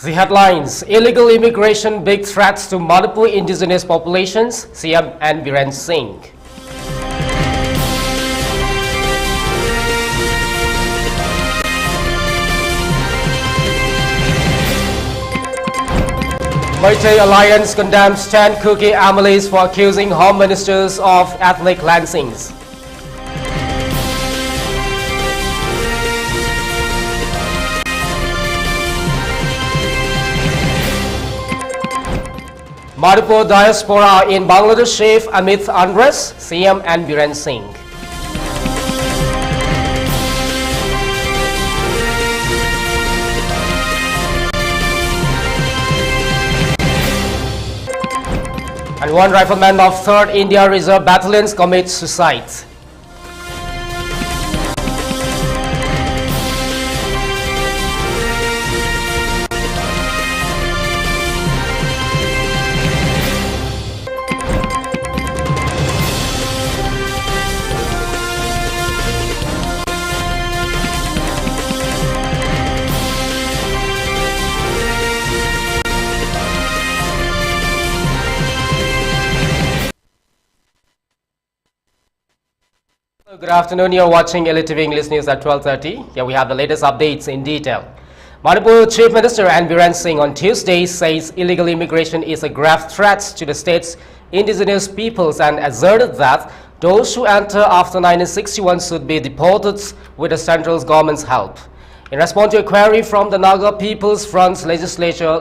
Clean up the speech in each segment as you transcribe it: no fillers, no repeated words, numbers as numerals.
The headlines: illegal immigration, big threats to Manipur indigenous populations, CM and Biren Singh. Meitei Alliance condemns 10 Kuki MLAs for accusing Home Ministers of ethnic cleansings. Manipur diaspora in Bangladesh safe amid unrest, CM and Biren Singh. And one rifleman of 3rd India Reserve Battalions commits suicide. Good afternoon, you're watching ELITETV English News at 12:30. Here we have the latest updates in detail. Manipur Chief Minister and Biren Singh on Tuesday says illegal immigration is a grave threat to the state's indigenous peoples and asserted that those who enter after 1961 should be deported with the central government's help. In response to a query from the Naga People's Front's legislature,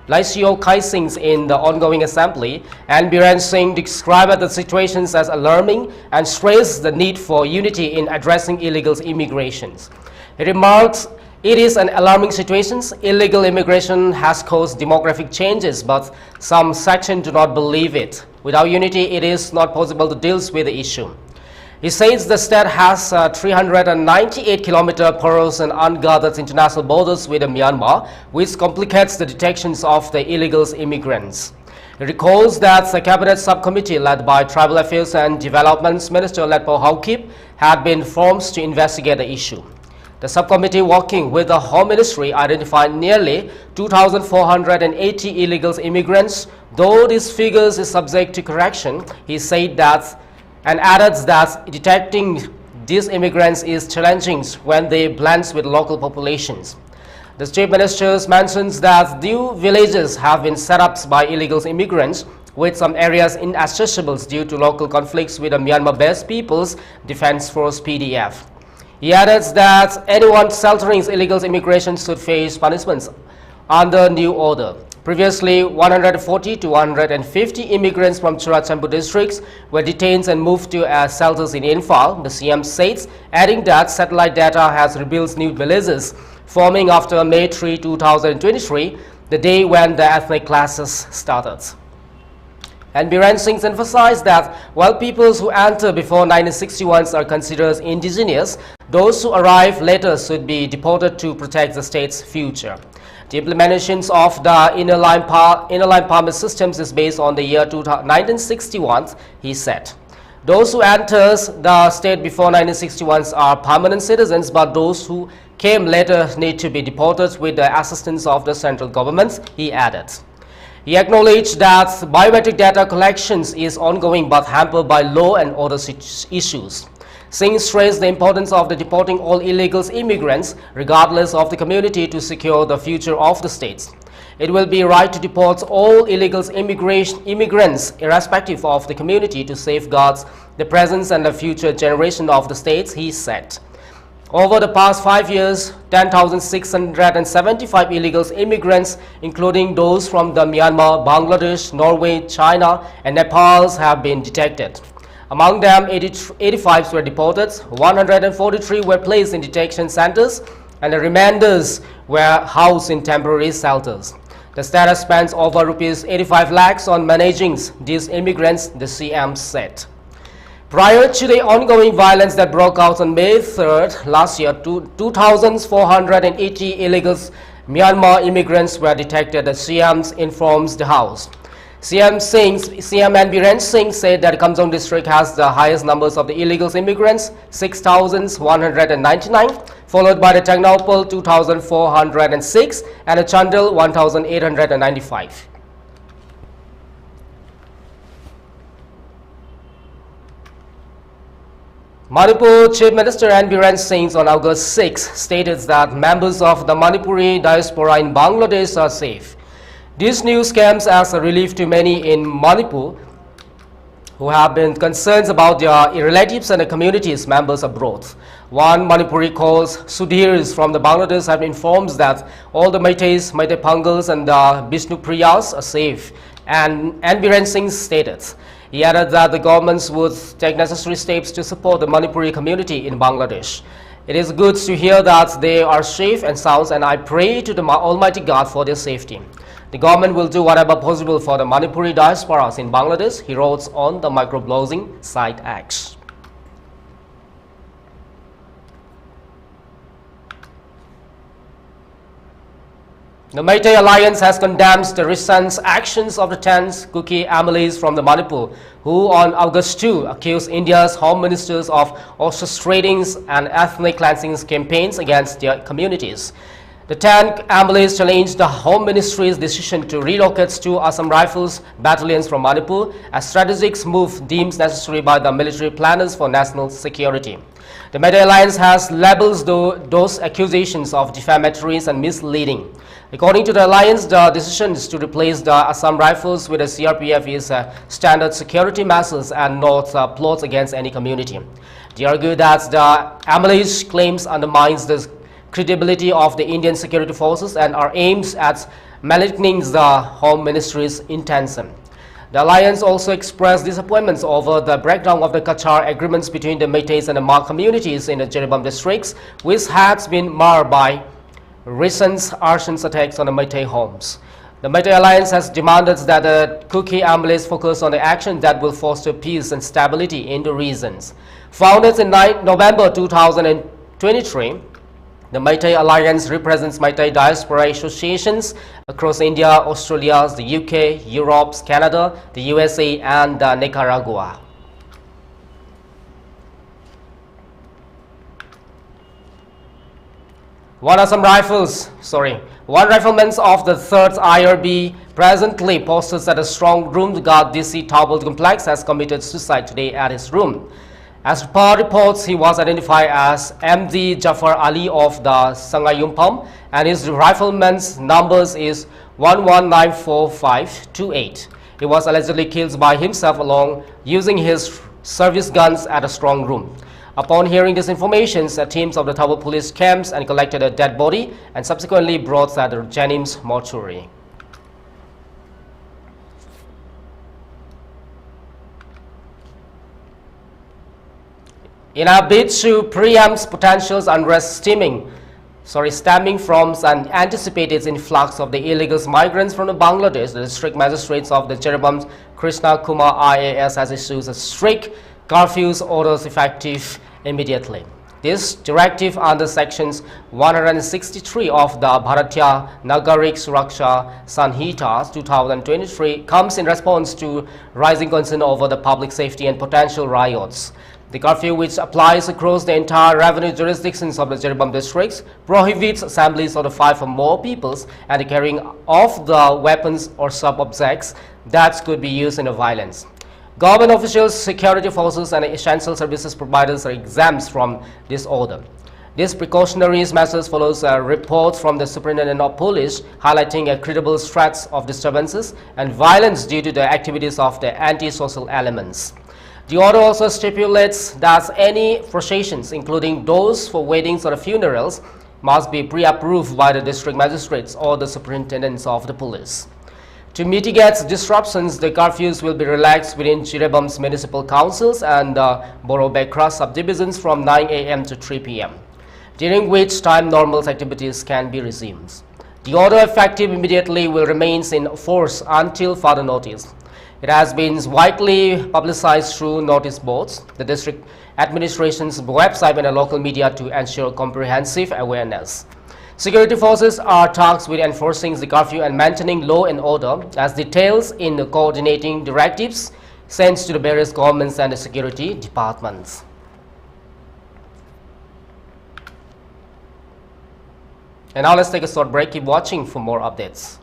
Laisio Kaisings in the ongoing assembly, and Biren Singh described the situations as alarming and stressed the need for unity in addressing illegal immigrations. He remarks, "It is an alarming situation. Illegal immigration has caused demographic changes, but some sections do not believe it. Without unity, it is not possible to deal with the issue." He says the state has 398 kilometer porous and unguarded international borders with Myanmar, which complicates the detections of the illegal immigrants. He recalls that the Cabinet Subcommittee led by Tribal Affairs and Development Minister Letpo Haukip had been formed to investigate the issue. The subcommittee, working with the Home Ministry, identified nearly 2,480 illegal immigrants. Though this figure is subject to correction, he said that and added that detecting these immigrants is challenging when they blend with local populations. The Chief Minister mentions that new villages have been set up by illegal immigrants, with some areas inaccessible due to local conflicts with the Myanmar-based People's Defense Force (PDF). He added that anyone sheltering illegal immigration should face punishments under new order. Previously, 140 to 150 immigrants from Churachandpur districts were detained and moved to shelters in Imphal, the CM says, adding that satellite data has revealed new villages forming after May 3, 2023, the day when the ethnic clashes started. And Biren Singh emphasized that while peoples who enter before 1961 are considered indigenous, those who arrive later should be deported to protect the state's future. The implementation of the inner line permit systems is based on the year 1961, he said. Those who enter the state before 1961 are permanent citizens, but those who came later need to be deported with the assistance of the central government, he added. He acknowledged that biometric data collections is ongoing but hampered by law and order issues. Singh stressed the importance of deporting all illegal immigrants, regardless of the community, to secure the future of the states. It will be right to deport all illegal immigrants, irrespective of the community, to safeguard the present and the future generation of the states, he said. Over the past 5 years, 10,675 illegal immigrants, including those from the Myanmar, Bangladesh, Norway, China, and Nepal, have been detected. Among them, 85 were deported, 143 were placed in detention centers, and the remainders were housed in temporary shelters. The state spends over Rs 85 lakhs on managing these immigrants, the CM said. Prior to the ongoing violence that broke out on May 3rd last year, 2,480 illegal Myanmar immigrants were detected, the CM informs the House. CM and Biren Singh said that Kamjong district has the highest numbers of the illegal immigrants, 6,199, followed by the Tengnaupal 2,406 and the Chandil 1,895. Manipur Chief Minister Biren Singh on August 6 stated that members of the Manipuri diaspora in Bangladesh are safe. This news comes as a relief to many in Manipur who have been concerned about their relatives and the communities members abroad. One Manipuri called Sudhir from the Bangladesh have informed that all the Meiteis, Meitei Pangals and the Vishnu Priyas are safe. And Biren Singh stated. He added that the governments would take necessary steps to support the Manipuri community in Bangladesh. It is good to hear that they are safe and sound, and I pray to the Almighty God for their safety. The government will do whatever possible for the Manipuri diasporas in Bangladesh, he wrote on the microblogging site X. The Meitei Alliance has condemned the recent actions of the 10 Kuki MLAs from the Manipur, who on August 2 accused India's home ministers of orchestrating and ethnic cleansing campaigns against their communities. The 10 MLAs challenged the Home Ministry's decision to relocate 2 Assam Rifles battalions from Manipur, a strategic move deemed necessary by the military planners for national security. The Meitei Alliance has labeled those accusations of defamatory and misleading. According to the Alliance, the decisions to replace the Assam Rifles with the CRPF is standard security measures and not plots against any community. They argue that the MLA's claims undermines the credibility of the Indian security forces and are aimed at maligning the Home Ministry's intention. The Alliance also expressed disappointments over the breakdown of the Kachar agreements between the Meiteis and the Mak communities in the Jirebam districts, which has been marred by recent arson attacks on the Meitei homes. The Meitei Alliance has demanded that the Kuki MLAs focus on the action that will foster peace and stability in the regions. Founded in November 2023, the Meitei Alliance represents Meitei diaspora associations across India, Australia, the UK, Europe, Canada, the USA and Nicaragua. One rifleman of the 3rd IRB presently posted at a strong room guard DC Towel complex has committed suicide today at his room. As per reports, he was identified as MD Jafar Ali of the Sangayumpam and his rifleman's numbers is 11945828. He was allegedly killed by himself along using his service guns at a strong room. Upon hearing this information, teams of the Towel police camps and collected a dead body and subsequently brought that to Jennings mortuary. In a bid to preempt potential unrest stemming from an anticipated influx of the illegal migrants from Bangladesh, the district magistrates of the Jirebam Krishna Kumar IAS has issued a strict curfews orders effective immediately. This directive under sections 163 of the Bharatiya Nagarik Suraksha Sanhita 2023 comes in response to rising concern over the public safety and potential riots. The curfew, which applies across the entire revenue jurisdictions of the Jirebam districts, prohibits assemblies of the 5 or more peoples and the carrying of the weapons or sub-objects that could be used in a violence. Government officials, security forces and essential services providers are exempt from this order. This precautionary measures follows a report from the Superintendent of Police highlighting a credible threats of disturbances and violence due to the activities of the anti-social elements. The order also stipulates that any processions, including those for weddings or funerals, must be pre-approved by the district magistrates or the superintendents of the police. To mitigate disruptions, the curfews will be relaxed within Jirebam's municipal councils and Boro Bekra subdivisions from 9 a.m. to 3 p.m., during which time normal activities can be resumed. The order, effective immediately, will remain in force until further notice. It has been widely publicized through notice boards, the district administration's website and the local media to ensure comprehensive awareness. Security forces are tasked with enforcing the curfew and maintaining law and order as details in the coordinating directives sent to the various governments and the security departments. And now let's take a short break. Keep watching for more updates.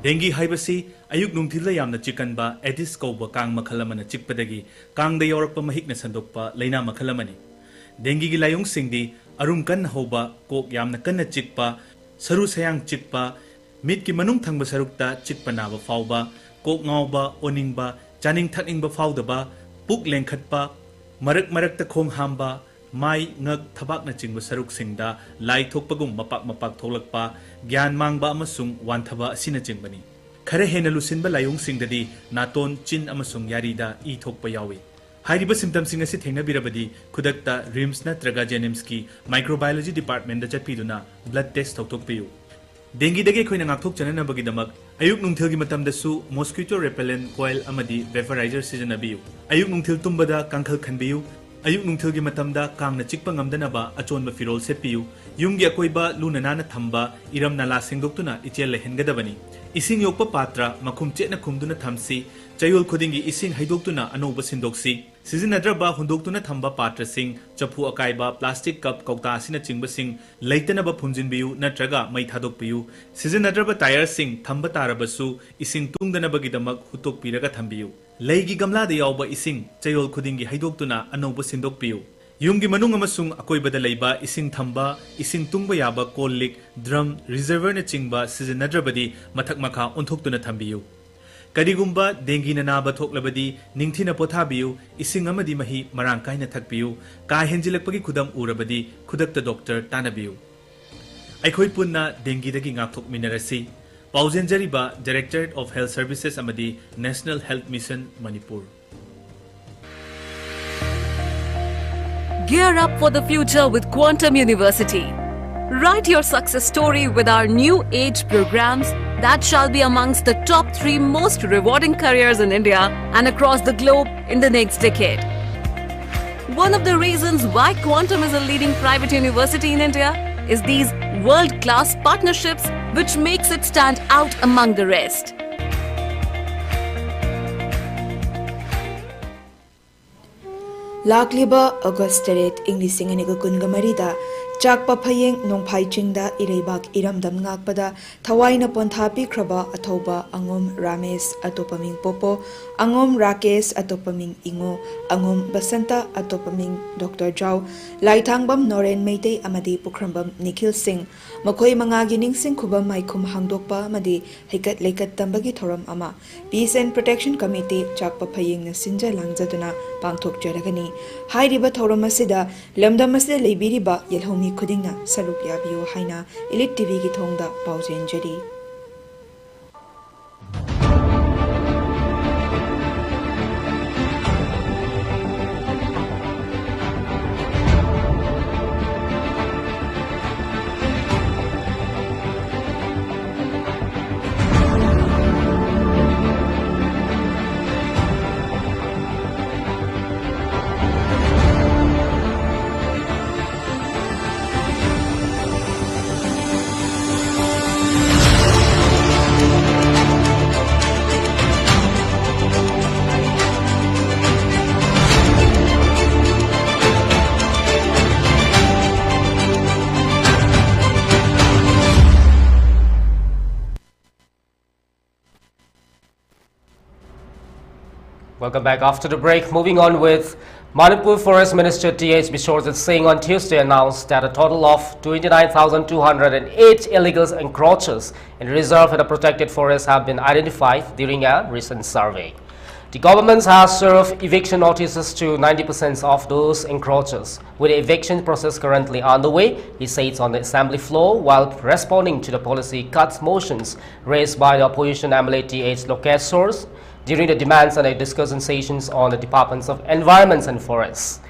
Dengue haibasi ayuk nungthila yamna chikanba Aedes kauba kang makhalamana chikpadagi kang da yorakpa mahikna sandokpa laina makhalamani. Dengue gi layong singdi arum kan hoba kok yamna kanna chikpa saru sayang chikpa mit ki manung thangba sarukta chikpa naba fauba kok ngauba oningba chaning thakningba faudaba puk lengkhatpa marak marakta khong hamba mai ngak thabak na chingba saruk singda lai thokpagum mapak tholakpa gyan mangba amasung wanthaba asina chingbani khare hena lusinba layong singdadi naton chin amasung yarida I thokpa yawi hairiba symptoms sing asi thengna birabadi khudakta rims na traga jenims ki microbiology department da chapiduna blood test thokpiyu dengue dage khoina ngakthok chanana bagidamak ayuk nungthil gi matam da su mosquito repellent coil amadi vaporizer seasonabiyu ayuk nungthil tumbada kangkhal khanbiyu ayuk nungthil gi matamda kangna chikpa ngamdanaba achonba firol setpiyu yumgi akoiba luna nana thamba iram nala singdoktuna ichel lehengadabani ising yokpa patra makhum chena khumduna thamsi chayol khudingi ising haidoktuna anoba sindoksi sizinnadraba hundoktuna thamba patra sing chapu akaiba plastic cup kauta asina chingba sing leitanaba phumjinbiyu natraga mai thadokpiyu sizinnadraba tire sing thamba tarabasu ising tungdanabagidamak hutok piraga thambiyu leigi gamla da yawba ising chayol khudingi haidoktuna anoba sindokpiyu yumgi manung amasung akoibada leiba ising thamba ising tungba yaba kollik drum reservoir na chingba sizinnadrabadi mathak makha onthoktuna thambiyu Kadigumba dengue na naba thoklabadi ningthina pothabiyu ising amadi mahi marang kaina thakpiyu ka henjilakpagi khudam urabadi khudakta doctor tanabiyu aikhoi punna dengue dagi ngakthok minarasi paujenjariba Directorate of Health Services amadi National Health Mission Manipur. Gear up for the future with Quantum University. Write your success story with our new age programs that shall be amongst the top 3 most rewarding careers in India and across the globe in the next decade. One of the reasons why Quantum is a leading private university in India is these world-class partnerships which makes it stand out among the rest. Lakliba August 8 English and Manipuri Chakpa Phayeng Nongphai Chingda Ireibak Iramdam Ngakpada Thawaina Ponthapi Kraba Athoba Angom Ramesh Atopaming Popo Angom Rakesh Atopaming Ingo Angom Basanta Atopaming Dr. Jao Laitangbam Noren Meitei Amadi Pukrambam Nikhil Singh Makoi Mangagi Ningsing Kubam Maikum Hangdokpa Madi Hekat Lekat Tambagi Thoram Ama Peace and Protection Committee Chakpa Phayeng Sinja Langjaduna Pangthok Jaragani Hairiba Thoram Asida Lamdam Asida Leibiriba Yelhomi Kudinga Saruk Yabiyo Haina Elite TV ki thongda paujen jari. Welcome back after the break. Moving on with Manipur Forest Minister T.H. Bishorzit Singh on Tuesday announced that a total of 29,208 illegal encroachers in reserve and protected forests have been identified during a recent survey. The government has served eviction notices to 90% of those encroachers, with the eviction process currently underway, he says on the assembly floor while responding to the policy cuts motions raised by the opposition MLA T.H. Lokeshwar during the demands and the discussion sessions on the Departments of Environment and Forests.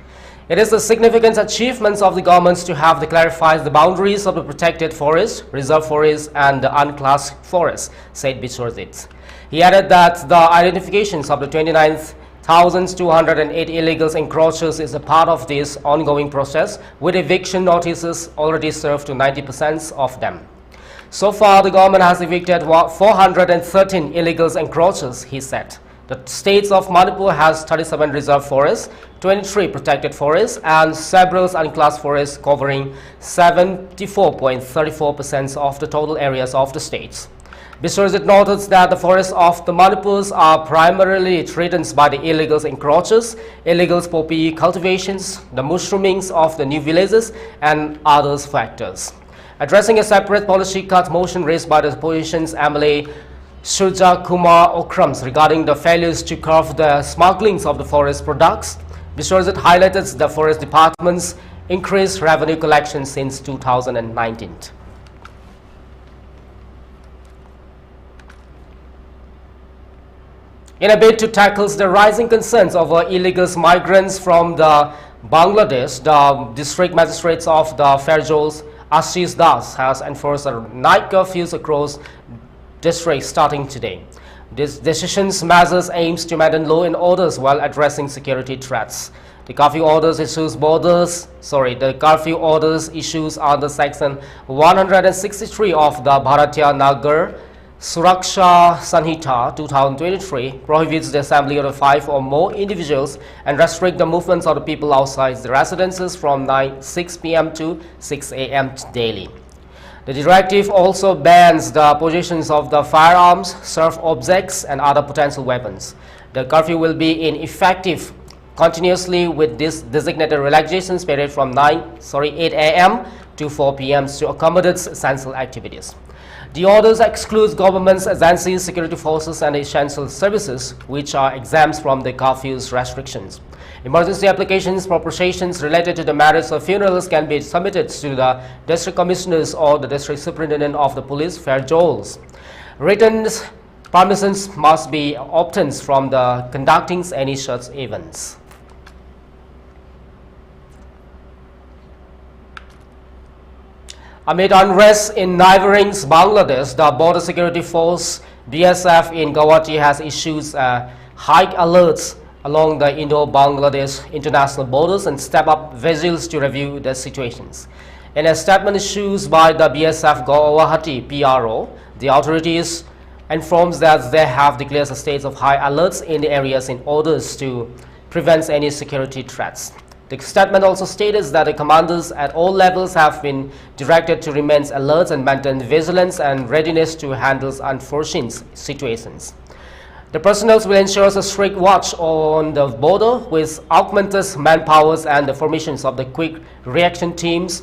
It is the significant achievements of the governments to have clarified the boundaries of the protected forests, reserve forests and the unclassed forests, said Bishorzit. He added that the identifications of the 29th 1,208 illegal encroachers is a part of this ongoing process, with eviction notices already served to 90% of them. So far, the government has evicted 413 illegal encroachers, he said. The states of Manipur has 37 reserve forests, 23 protected forests, and several unclassed forests covering 74.34% of the total areas of the states. Besides, it noted that the forests of the Manipurs are primarily threatened by the illegal encroachers, illegal poppy cultivations, the mushroomings of the new villages, and other factors. Addressing a separate policy cut motion raised by the opposition's MLA Surja Kumar Okrams regarding the failures to curb the smugglings of the forest products, besides, it highlighted the Forest Department's increased revenue collection since 2019. In a bid to tackle the rising concerns over illegal migrants from the Bangladesh, the district magistrates of the Fairjols, Ashish Das, has enforced a night curfews across districts starting today. This decision's measures aims to maintain law and orders while addressing security threats. The curfew orders issues under Section 163 of the Bharatiya Nagar Suraksha Sanhita 2023 prohibits the assembly of 5 or more individuals and restrict the movements of the people outside the residences from 6 p.m. to 6 a.m. daily. The directive also bans the possessions of the firearms, sharp objects, and other potential weapons. The curfew will be in effective continuously with this designated relaxations period from 8 a.m. to 4 p.m. to accommodate essential activities. The orders exclude governments, agencies, security forces, and essential services, which are exempt from the curfew's restrictions. Emergency applications, propositions related to the matters of funerals can be submitted to the district commissioners or the district superintendent of the police, Fairjols. Written permissions must be obtained from the conducting any such events. Amid unrest in neighboring Bangladesh, the Border Security Force BSF in Guwahati has issued high alerts along the Indo-Bangladesh international borders and step up vigils to review the situations. In a statement issued by the BSF Guwahati PRO, the authorities informs that they have declared a state of high alerts in the areas in order to prevent any security threats. The statement also states that the commanders at all levels have been directed to remain alert and maintain vigilance and readiness to handle unforeseen situations. The personnel will ensure a strict watch on the border with augmented manpowers and the formations of the quick reaction teams.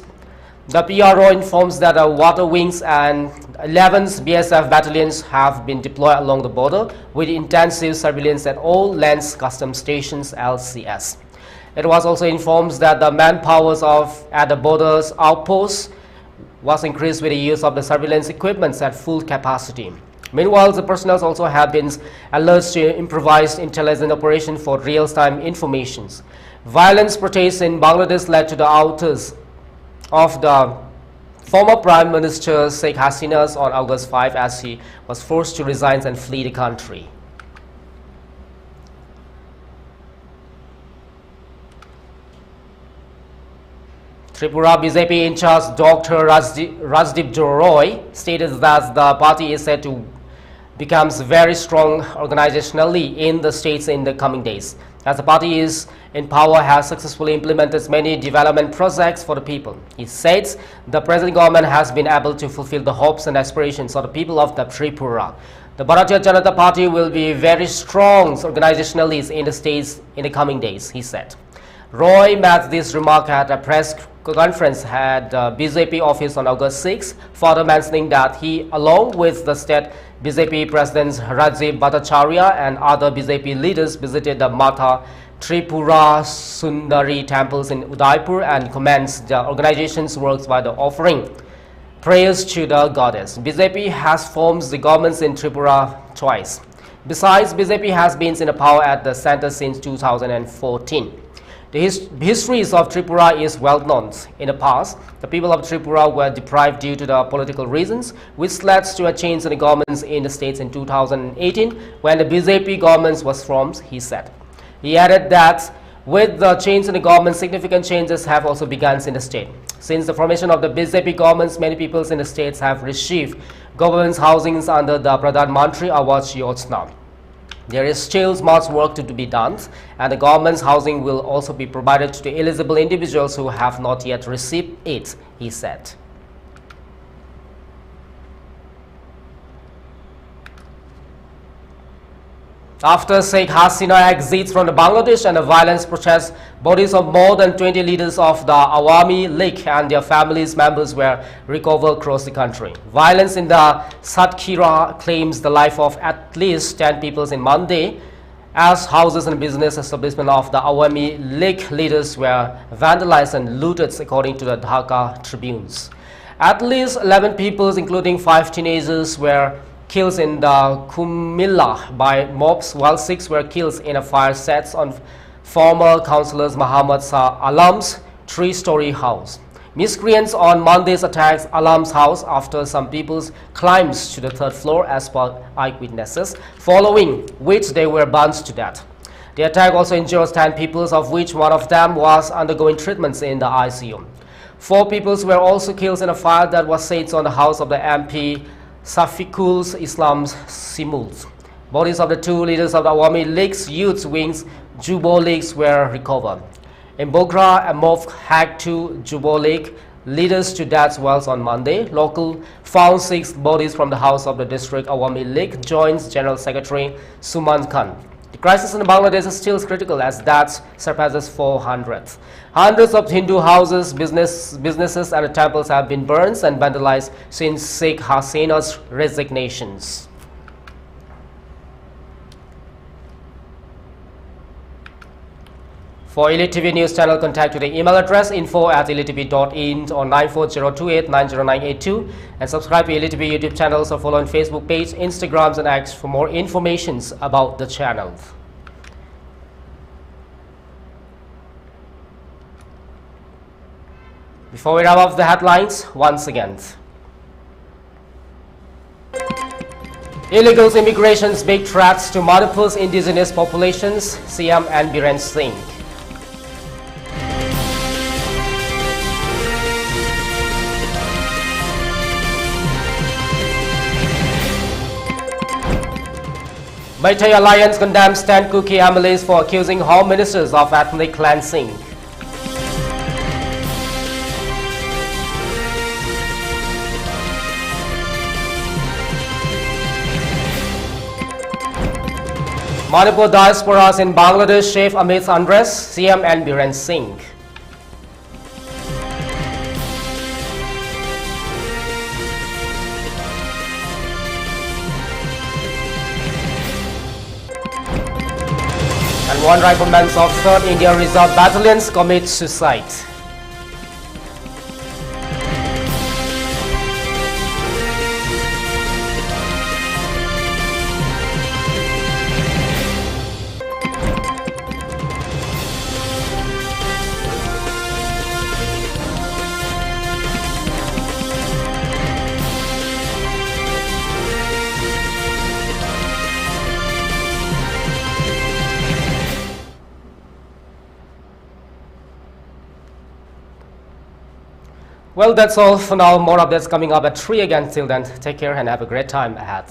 The PRO informs that the water wings and 11 BSF battalions have been deployed along the border with intensive surveillance at all lands customs stations LCS. It was also informed that the manpowers at the borders outposts was increased with the use of the surveillance equipment at full capacity. Meanwhile, the personnel also have been alerted to improvised intelligence operation for real-time informations. Violence protests in Bangladesh led to the ousting of the former Prime Minister Sheikh Hasina on August 5 as he was forced to resign and flee the country. Tripura BJP in charge Dr. Rajdeep Roy stated that the party is set to become very strong organizationally in the states in the coming days, as the party is in power has successfully implemented many development projects for the people. He says the present government has been able to fulfill the hopes and aspirations of the people of the Tripura. The Bharatiya Janata Party will be very strong organizationally in the states in the coming days, he said. Roy made this remark at a press conference at the BJP office on August 6, further mentioning that he, along with the state BJP President Rajiv Bhattacharya and other BJP leaders, visited the Mata Tripura Sundari temples in Udaipur and commenced the organization's works by the offering prayers to the goddess. BJP has formed the governments in Tripura twice. Besides, BJP has been in power at the center since 2014. The histories of Tripura is well known. In the past, the people of Tripura were deprived due to the political reasons, which led to a change in the governments in the states in 2018 when the BJP government was formed, he said. He added that with the change in the government, significant changes have also begun in the state. Since the formation of the BJP governments, many people in the states have received government's housings under the Pradhan Mantri Awas Yojana. There is still much work to be done, and the government's housing will also be provided to eligible individuals who have not yet received it, he said. After Sheikh Hasina exits from the Bangladesh and the violence protests, bodies of more than 20 leaders of the Awami League and their families members were recovered across the country. Violence in the Satkhira claims the life of at least 10 people in Monday, as houses and business establishments of the Awami League leaders were vandalized and looted, according to the Dhaka Tribunes. At least 11 people, including 5 teenagers, were killed in the Kumilla by mobs, while 6 were killed in a fire set on former councillor Muhammad Alam's 3-story house. Miscreants on Monday's attacked Alam's house after some people climbed to the 3rd floor as per eyewitnesses, following which they were burned to death. The attack also injured 10 people, of which one of them was undergoing treatments in the ICU. 4 people were also killed in a fire that was set on the house of the MP Safikul Islam's Simuls. Bodies of the 2 leaders of the Awami League's youth wings, Jubo Leagues, were recovered. In Bogra, a mob hacked 2 Jubo League leaders to death whilst on Monday. Local found 6 bodies from the house of the district Awami League, joins General Secretary Suman Khan. The crisis in Bangladesh is still critical as that surpasses 400. Hundreds of Hindu houses, businesses and temples have been burned and vandalized since Sheikh Hasina's resignations. For ELITETV News Channel, contact to the email address info@elitetv.in or 9402890982 and subscribe to ELITETV YouTube channels or follow on Facebook page, Instagrams and X for more informations about the channel. Before we wrap up the headlines, once again. Illegal immigration's big threats to Manipur's indigenous populations, CM and Biren Singh. Maitai Alliance condemns 10 Kuki MLAs for accusing Home Ministers of ethnic cleansing. Manipur diasporas in Bangladesh chef amidst unrest, CM and Biren Singh. And 1 rifleman of 3rd India Reserve Battalions commits suicide. Well, that's all for now. More updates coming up at 3 again. Till then, take care and have a great time ahead.